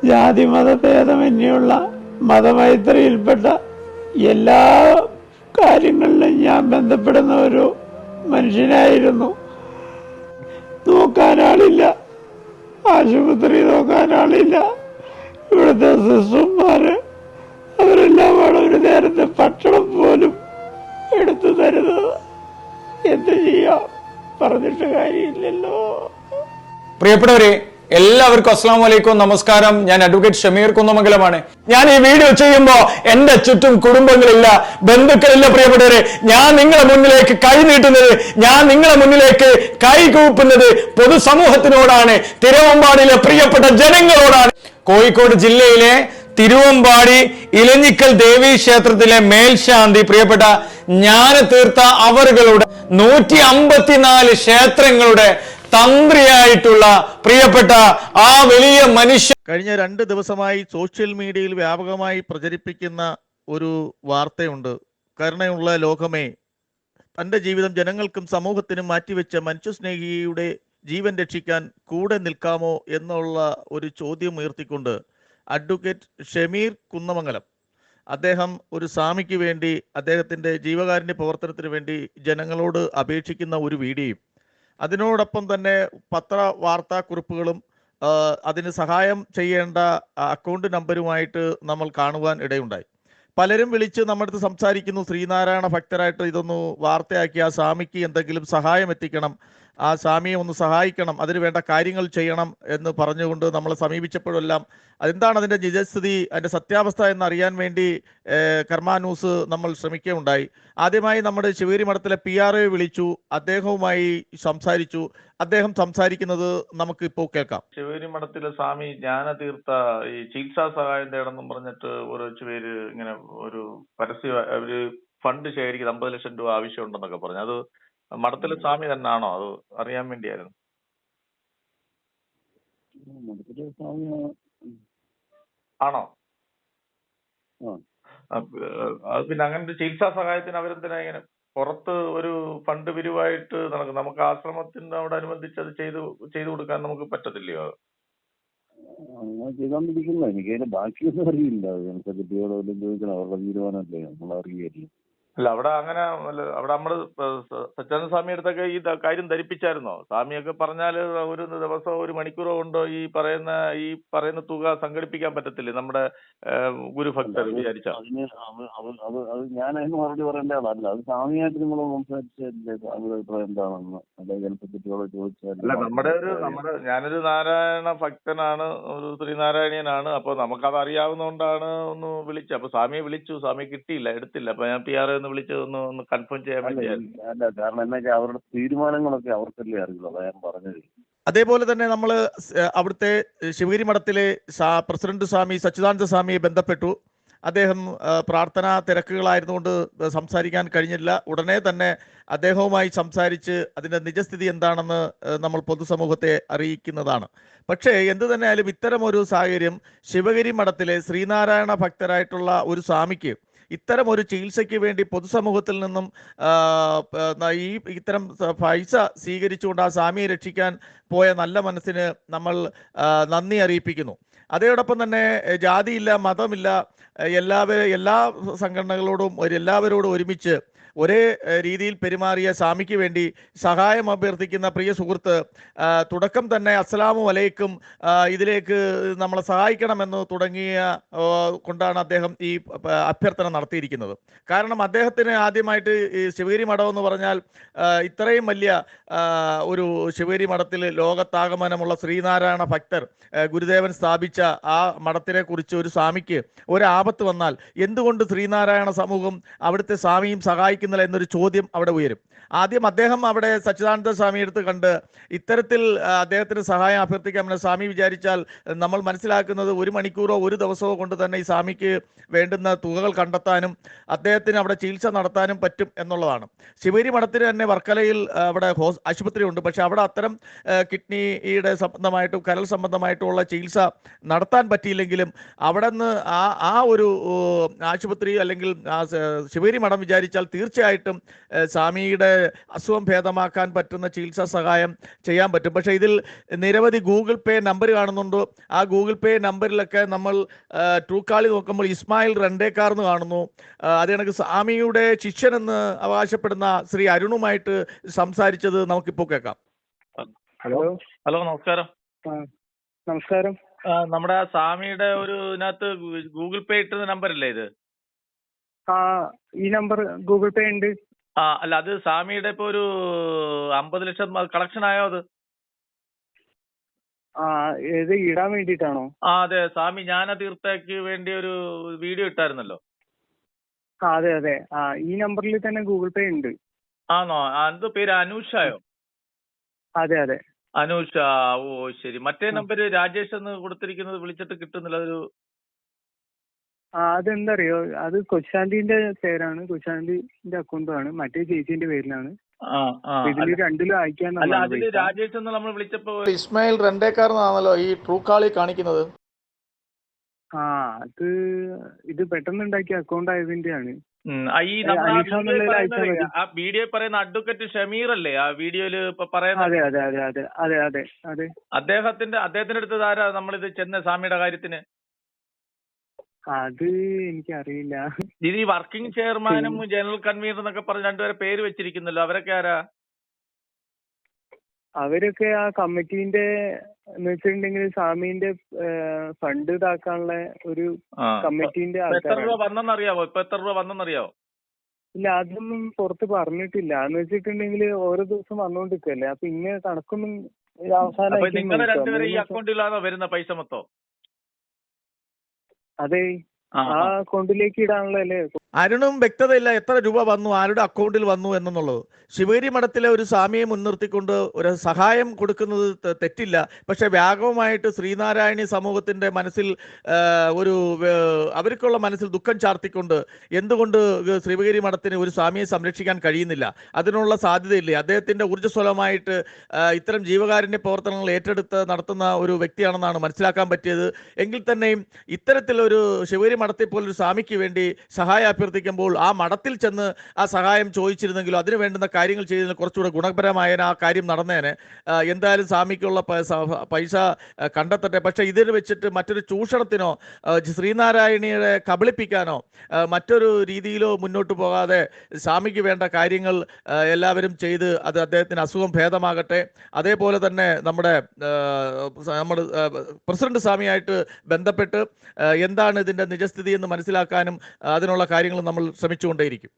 ജാതി മതഭേദമന്യുള്ള മതമൈത്രിയിൽപ്പെട്ട എല്ലാ കാര്യങ്ങളിലും ഞാൻ ബന്ധപ്പെടുന്ന ഒരു മനുഷ്യനായിരുന്നു. നോക്കാനാളില്ല, ആശുപത്രി നോക്കാനാളില്ല. ഇവിടുത്തെ സിസ്റ്റർമാര് അവരെല്ലാം ഒരു നേരത്തെ ഭക്ഷണം പോലും എടുത്തു തരുന്നത്. എന്ത് ചെയ്യാം, പറഞ്ഞിട്ട് കാര്യമില്ലല്ലോ. പ്രിയപ്പെട്ടവരെ, എല്ലാവർക്കും അസ്സലാമു അലൈക്കും, നമസ്കാരം. ഞാൻ അഡ്വക്കേറ്റ് ഷമീർ കുന്നമംഗലമാണ്. ഞാൻ ഈ വീഡിയോ ചെയ്യുമ്പോൾ എന്റെ ചുറ്റും കുടുംബങ്ങളില്ല, ബന്ധുക്കളില്ല. പ്രിയപ്പെട്ടവരെ, ഞാൻ നിങ്ങളെ മുന്നിലേക്ക് കൈ നീട്ടുന്നത്, ഞാൻ നിങ്ങളെ മുന്നിലേക്ക് കൈ കൂപ്പുന്നത് പൊതുസമൂഹത്തിനോടാണ്, തിരുവമ്പാടിയിലെ പ്രിയപ്പെട്ട ജനങ്ങളോടാണ്. കോഴിക്കോട് ജില്ലയിലെ തിരുവമ്പാടി ഇലഞ്ഞിക്കൽ ദേവീ ക്ഷേത്രത്തിലെ മേൽശാന്തി പ്രിയപ്പെട്ട ജ്ഞാനതീർത്ഥ അവറുകളുടെ 154 ക്ഷേത്രങ്ങളുടെ തന്ത്രിയായിട്ടുള്ള പ്രിയപ്പെട്ട ആ വലിയ മനുഷ്യൻ കഴിഞ്ഞ 2 ദിവസമായി സോഷ്യൽ മീഡിയയിൽ വ്യാപകമായി പ്രചരിപ്പിക്കുന്ന ഒരു വാർത്തയുണ്ട്. കരുണയുള്ള ലോകമേ, തൻ്റെ ജീവിതം ജനങ്ങൾക്കും സമൂഹത്തിനും മാറ്റിവെച്ച മനുഷ്യസ്നേഹിയുടെ ജീവൻ രക്ഷിക്കാൻ കൂടെ നിൽക്കാമോ എന്നുള്ള ഒരു ചോദ്യം ഉയർത്തിക്കൊണ്ട് അഡ്വക്കേറ്റ് ഷമീർ കുന്നമംഗലം അദ്ദേഹം ഒരു സ്വാമിക്ക് വേണ്ടി, അദ്ദേഹത്തിൻ്റെ ജീവകാരുണ്യ പ്രവർത്തനത്തിന് വേണ്ടി ജനങ്ങളോട് അപേക്ഷിക്കുന്ന ഒരു വീഡിയോയും അതിനോടൊപ്പം തന്നെ വാർത്താക്കുറിപ്പുകളും അതിന് സഹായം ചെയ്യേണ്ട അക്കൗണ്ട് നമ്പരുമായിട്ട് നമ്മൾ കാണുവാൻ ഇടയുണ്ടായി. പലരും വിളിച്ച് നമ്മുടെ അടുത്ത് സംസാരിക്കുന്നു, ശ്രീനാരായണ ഭക്തരായിട്ട് ഇതൊന്ന് വാർത്തയാക്കി ആ സ്വാമിക്ക് എന്തെങ്കിലും സഹായം എത്തിക്കണം, ആ സ്വാമിയെ ഒന്ന് സഹായിക്കണം, അതിന് വേണ്ട കാര്യങ്ങൾ ചെയ്യണം എന്ന് പറഞ്ഞുകൊണ്ട് നമ്മളെ സമീപിച്ചപ്പോഴെല്ലാം അതെന്താണ് അതിൻ്റെ നിജസ്ഥിതി, അതിൻ്റെ സത്യാവസ്ഥ എന്നറിയാൻ വേണ്ടി കർമ്മ ന്യൂസ് നമ്മൾ ശ്രമിക്കുകയുണ്ടായി. ആദ്യമായി നമ്മുടെ ശിവഗിരി മഠത്തിലെ PRO വിളിച്ചു, അദ്ദേഹവുമായി സംസാരിച്ചു. അദ്ദേഹം സംസാരിക്കുന്നത് നമുക്ക് ഇപ്പോൾ കേൾക്കാം. ശിവഗിരി മഠത്തിലെ സ്വാമി ജ്ഞാനതീർത്ഥ ഈ ചികിത്സാ സഹായം തേടെന്നും പറഞ്ഞിട്ട് കുറച്ച് പേര് ഇങ്ങനെ ഒരു ഒരു ഫണ്ട് ശേഖരിക്കുന്നത് 50 ലക്ഷം രൂപ ആവശ്യമുണ്ടെന്നൊക്കെ പറഞ്ഞു. അത് മഠത്തിലെ സ്വാമി തന്നെയാണോ? അത് അറിയാൻ വേണ്ടിയായിരുന്നു. ആണോ? അത് പിന്നെ അങ്ങനത്തെ ചികിത്സാ സഹായത്തിന് അവരെന്തിനാ ഇങ്ങനെ പുറത്ത് ഒരു ഫണ്ട് പിരിവായിട്ട് നടക്കും? നമുക്ക് ആശ്രമത്തിനോടനുബന്ധിച്ച് അത് ചെയ്തു കൊടുക്കാൻ നമുക്ക് പറ്റത്തില്ലയോ? അങ്ങനെ ചെയ്തോണ്ടിരിക്കുന്നു. എനിക്ക് അതിന്റെ ബാക്കിയൊന്നും അറിയില്ല. ഞങ്ങൾക്ക് കുട്ടികളോട് ചോദിക്കണം, അവരുടെ തീരുമാനമല്ലേ, നമ്മൾ അറിയില്ല. അല്ല, അവിടെ അങ്ങനെ അവിടെ നമ്മള് സച്ചാനന്ദ സ്വാമി അടുത്തൊക്കെ ഈ കാര്യം ധരിപ്പിച്ചായിരുന്നോ? സ്വാമിയൊക്കെ പറഞ്ഞാല് ഒരു ദിവസമോ ഒരു മണിക്കൂറോ കൊണ്ടോ ഈ പറയുന്ന തുക സംഘടിപ്പിക്കാൻ പറ്റത്തില്ലേ നമ്മുടെ ഗുരുഭക്തർ വിചാരിച്ച? അത് ഞാൻ അതിന് മറുപടി പറയേണ്ട ആളല്ല. അത് സ്വാമിയായിട്ട് നിങ്ങൾ സംസാരിച്ചല്ലേ, സ്വാമിയുടെ അഭിപ്രായം എന്താണെന്ന്. അല്ലെങ്കിൽ ചിലപ്പോൾ കുട്ടികളോട് ചോദിച്ചാൽ ഞാനൊരു നാരായണ ഭക്തനാണ്, ഒരു ശ്രീനാരായണീയനാണ്. അപ്പൊ നമുക്കത് അറിയാവുന്നതുകൊണ്ടാണ് ഒന്ന് വിളിച്ചത്. അപ്പൊ സ്വാമിയെ വിളിച്ചു, സ്വാമിയെ കിട്ടിയില്ല, എടുത്തില്ല. അപ്പൊ ഞാൻ PRO വിളിച്ച് ഒന്ന് കൺഫേം ചെയ്യാൻ വേണ്ടിയായിരുന്നു. അല്ല, കാരണം എന്താ വെച്ചാൽ അവരുടെ തീരുമാനങ്ങളൊക്കെ അവർക്കല്ലേ അറിയുള്ളൂ. അതാ ഞാൻ പറഞ്ഞത്. അതേപോലെ തന്നെ നമ്മൾ അവിടുത്തെ ശിവഗിരി മഠത്തിലെ പ്രസിഡന്റ് സ്വാമി സച്ചിദാനന്ദ സ്വാമിയെ ബന്ധപ്പെട്ടു. അദ്ദേഹം പ്രാർത്ഥനാ തിരക്കുകളായിരുന്നുകൊണ്ട് സംസാരിക്കാൻ കഴിഞ്ഞില്ല. ഉടനെ തന്നെ അദ്ദേഹവുമായി സംസാരിച്ച് അതിൻ്റെ നിജസ്ഥിതി എന്താണെന്ന് നമ്മൾ പൊതുസമൂഹത്തെ അറിയിക്കുന്നതാണ്. പക്ഷേ എന്തു തന്നെയായാലും ഇത്തരം ഒരു സാഹചര്യം ശിവഗിരി മഠത്തിലെ ശ്രീനാരായണ ഭക്തരായിട്ടുള്ള ഒരു സ്വാമിക്ക് ഇത്തരം ഒരു ചികിത്സയ്ക്ക് വേണ്ടി പൊതുസമൂഹത്തിൽ നിന്നും ഇത്തരം പൈസ സ്വീകരിച്ചുകൊണ്ട് ആ സ്വാമിയെ രക്ഷിക്കാൻ പോയ നല്ല മനസ്സിന് നമ്മൾ നന്ദി അറിയിപ്പിക്കുന്നു. അതോടൊപ്പം തന്നെ ജാതിയില്ല, മതമില്ല, എല്ലാ സംഘടനകളോടും എല്ലാവരോടും ഒരുമിച്ച് ഒരേ രീതിയിൽ പെരുമാറിയ സ്വാമിക്ക് വേണ്ടി സഹായം അഭ്യർത്ഥിക്കുന്ന പ്രിയ സുഹൃത്ത് തുടക്കം തന്നെ അസ്സലാമു അലൈക്കും, ഇതിലേക്ക് നമ്മളെ സഹായിക്കണമെന്ന് തുടങ്ങിയ കൊണ്ടാണ് അദ്ദേഹം ഈ അഭ്യർത്ഥന നടത്തിയിരിക്കുന്നത്. കാരണം അദ്ദേഹത്തിന് ആദ്യമായിട്ട് ഈ ശിവഗിരി മഠം എന്ന് പറഞ്ഞാൽ ഇത്രയും വലിയ ഒരു ശിവഗിരി മഠത്തിൽ ലോകത്താകമാനമുള്ള ശ്രീനാരായണ ഭക്തർ ഗുരുദേവൻ സ്ഥാപിച്ച ആ മഠത്തിനെ കുറിച്ച് ഒരു സ്വാമിക്ക് ഒരാപത്ത് വന്നാൽ എന്തുകൊണ്ട് ശ്രീനാരായണ സമൂഹം അവിടുത്തെ സ്വാമിയും സഹായിക്കുന്നില്ല എന്നൊരു ചോദ്യം അവിടെ ഉയരും. ആദ്യം അദ്ദേഹം അവിടെ സച്ചിദാനന്ദ സ്വാമി എടുത്ത് കണ്ട് ഇത്തരത്തിൽ അദ്ദേഹത്തിന് സഹായം അഭ്യർത്ഥിക്കാമെന്ന് സ്വാമി വിചാരിച്ചാൽ നമ്മൾ മനസ്സിലാക്കുന്നത് 1 മണിക്കൂറോ 1 ദിവസമോ കൊണ്ട് തന്നെ ഈ സ്വാമിക്ക് വേണ്ടുന്ന തുകകൾ കണ്ടെത്താനും അദ്ദേഹത്തിന് അവിടെ ചികിത്സ നടത്താനും പറ്റും എന്നുള്ളതാണ്. ശിവഗിരി മഠത്തിന് തന്നെ വർക്കലയിൽ അവിടെ ആശുപത്രി ഉണ്ട്. പക്ഷെ അവിടെ അത്തരം കിഡ്നിയുടെ സംബന്ധമായിട്ടും കരൾ സംബന്ധമായിട്ടുള്ള ചികിത്സ നടത്താൻ പറ്റിയില്ലെങ്കിലും അവിടെ നിന്ന് ആ ഒരു ആശുപത്രി അല്ലെങ്കിൽ ശിവഗിരി മഠം വിചാരിച്ചാൽ തീർച്ചയായും തീർച്ചയായിട്ടും സ്വാമിയുടെ അസുഖം ഭേദമാക്കാൻ പറ്റുന്ന ചികിത്സാ സഹായം ചെയ്യാൻ പറ്റും. പക്ഷേ ഇതിൽ നിരവധി ഗൂഗിൾ പേ നമ്പർ കാണുന്നുണ്ട്. ആ ഗൂഗിൾ പേ നമ്പറിലൊക്കെ നമ്മൾ ട്രൂക്കാളി നോക്കുമ്പോൾ ഇസ്മായിൽ റണ്ടേക്കാർ എന്ന് കാണുന്നു. അത് കണക്ക് സ്വാമിയുടെ ശിഷ്യനെന്ന് അവകാശപ്പെടുന്ന ശ്രീ അരുണുമായിട്ട് സംസാരിച്ചത് നമുക്കിപ്പോൾ കേൾക്കാം. ഹലോ നമസ്കാരം. നമസ്കാരം. നമ്മുടെ സ്വാമിയുടെ ഒരു ഇതിനകത്ത് ഗൂഗിൾ പേ ഇട്ടുന്ന നമ്പർ അല്ലേ ഇത്? ഈ നമ്പർ ഗൂഗിൾ പേ ഉണ്ട്. അല്ല, അത് സ്വാമിയുടെ ഇപ്പൊ ഒരു 50 ലക്ഷം കളക്ഷൻ ആയോ അത്? ഏത് ഇടാൻ വേണ്ടിട്ടാണോ? അതെ, സ്വാമി ജ്ഞാനതീർത്ഥയ്ക്ക് വേണ്ടി ഒരു വീഡിയോ ഇട്ടായിരുന്നല്ലോ. അതെ അതെ. ഈ നമ്പറിൽ തന്നെ ഗൂഗിൾ പേ ഉണ്ട്. ആണോ? എന്ത് പേര്, അനൂഷായോ? അതെ അതെ, അനൂഷ. ഓ ശരി. മറ്റേ നമ്പര് രാജേഷ് എന്ന് കൊടുത്തിരിക്കുന്നത് വിളിച്ചിട്ട് കിട്ടുന്നില്ല. അതൊരു അതെന്തറിയോ, അത് കൊച്ചാന്റിന്റെ പേരാണ്, കൊച്ചാന്റിന്റെ അക്കൗണ്ടാണ്, മറ്റേ ചേച്ചിന്റെ പേരിലാണ്. ഇതില് രണ്ടിലും അയക്കാൻ. അല്ല, അതില് രാജേഷ് എന്ന് നമ്മൾ വിളിച്ചപ്പോ ഇസ്മായിൽ റണ്ടേക്കാർ എന്നാണല്ലോ ഈ ട്രൂക്കാളി കാണിക്കുന്നത്. അത് ഇത് പെട്ടെന്ന് ഉണ്ടാക്കിയ അക്കൗണ്ട് ആയതിന്റെയാണ്. ഈ ആ വീഡിയോ പറയുന്ന അഡ്വക്കേറ്റ് ഷമീർ അല്ലേ ആ വീഡിയോയില് ഇപ്പൊ പറയുന്നത്? അതെ അതെ അതെ അതെ അതെ അതെ അതെ. അദ്ദേഹത്തിന്റെ അടുത്തത് ആരാ നമ്മളിത് ചെന്ന സ്വാമിയുടെ കാര്യത്തിന്? അത് എനിക്കറിയില്ല. ഇത് ഈ വർക്കിംഗ് ചെയർമാനും ജനറൽ കൺവീനർ എന്നൊക്കെ പറഞ്ഞ് രണ്ടുപേരെ പേര് വെച്ചിരിക്കുന്നല്ലോ, അവരൊക്കെ ആരാ? അവരൊക്കെ ആ കമ്മിറ്റീന്റെ എന്ന് വെച്ചിട്ടുണ്ടെങ്കിൽ സ്വാമീന്റെ ഫണ്ട് ഇതാക്കാനുള്ള ഒരു കമ്മിറ്റീന്റെ എത്ര രൂപ വന്നെന്നറിയാവോ? ഇപ്പൊ എത്ര രൂപ വന്നെന്നറിയാവോ? ഇല്ല, അതൊന്നും പുറത്ത് പറഞ്ഞിട്ടില്ല. എന്ന് വെച്ചിട്ടുണ്ടെങ്കിൽ ഓരോ ദിവസം വന്നോണ്ടിരിക്കല്ലേ, അപ്പൊ ഇങ്ങനെ കണക്കൊന്നും അവസാനം നിങ്ങളുടെ രണ്ടുപേരും ഈ അക്കൗണ്ടിലാണോ വരുന്ന പൈസ മൊത്തം? അതെ, ആ അക്കൗണ്ടിലേക്ക് ഇടാനുള്ളതല്ലേ. അരുണും വ്യക്തതയില്ല എത്ര രൂപ വന്നു, ആരുടെ അക്കൗണ്ടിൽ വന്നു എന്നുള്ളത്. ശിവഗിരി മഠത്തിലെ ഒരു സ്വാമിയെ മുൻനിർത്തിക്കൊണ്ട് ഒരു സഹായം കൊടുക്കുന്നത് തെറ്റില്ല. പക്ഷെ വ്യാപകമായിട്ട് ശ്രീനാരായണി സമൂഹത്തിന്റെ മനസ്സിൽ അവർക്കുള്ള മനസ്സിൽ ദുഃഖം ചാർത്തിക്കൊണ്ട് എന്തുകൊണ്ട് ശിവഗിരി മഠത്തിന് ഒരു സ്വാമിയെ സംരക്ഷിക്കാൻ കഴിയുന്നില്ല, അതിനുള്ള സാധ്യതയില്ലേ? അദ്ദേഹത്തിന്റെ ഊർജ്ജസ്വലമായിട്ട് ഇത്തരം ജീവകാരുണ്യ പ്രവർത്തനങ്ങൾ ഏറ്റെടുത്ത് നടത്തുന്ന ഒരു വ്യക്തിയാണെന്നാണ് മനസ്സിലാക്കാൻ പറ്റിയത്. എങ്കിൽ തന്നെയും ഇത്തരത്തിലൊരു ശിവഗിരി മഠത്തെ പോലൊരു സ്വാമിക്ക് വേണ്ടി സഹായം അഭ്യർത്ഥിക്കുമ്പോൾ ആ മഠത്തിൽ ചെന്ന് ആ സഹായം ചോദിച്ചിരുന്നെങ്കിലും അതിന് വേണ്ടുന്ന കാര്യങ്ങൾ ചെയ്തതിന് കുറച്ചുകൂടെ ഗുണപരമായ ആ കാര്യം നടന്നേനെ. എന്തായാലും സ്വാമിക്കുള്ള പൈസ കണ്ടെത്തട്ടെ. പക്ഷെ ഇതിന് വെച്ചിട്ട് മറ്റൊരു ചൂഷണത്തിനോ ശ്രീനാരായണിയെ കബളിപ്പിക്കാനോ മറ്റൊരു രീതിയിലോ മുന്നോട്ട് പോകാതെ സ്വാമിക്ക് വേണ്ട കാര്യങ്ങൾ എല്ലാവരും ചെയ്ത് അത് അദ്ദേഹത്തിന് അസുഖം ഭേദമാകട്ടെ. അതേപോലെ തന്നെ നമ്മുടെ പ്രസിഡന്റ് സ്വാമിയായിട്ട് ബന്ധപ്പെട്ട് എന്താണ് ഇതിൻ്റെ നിജസ്ഥിതി എന്ന് മനസ്സിലാക്കാനും അതിനുള്ള കാര്യങ്ങൾ നമ്മൾ ശ്രമിച്ചുകൊണ്ടേയിരിക്കും.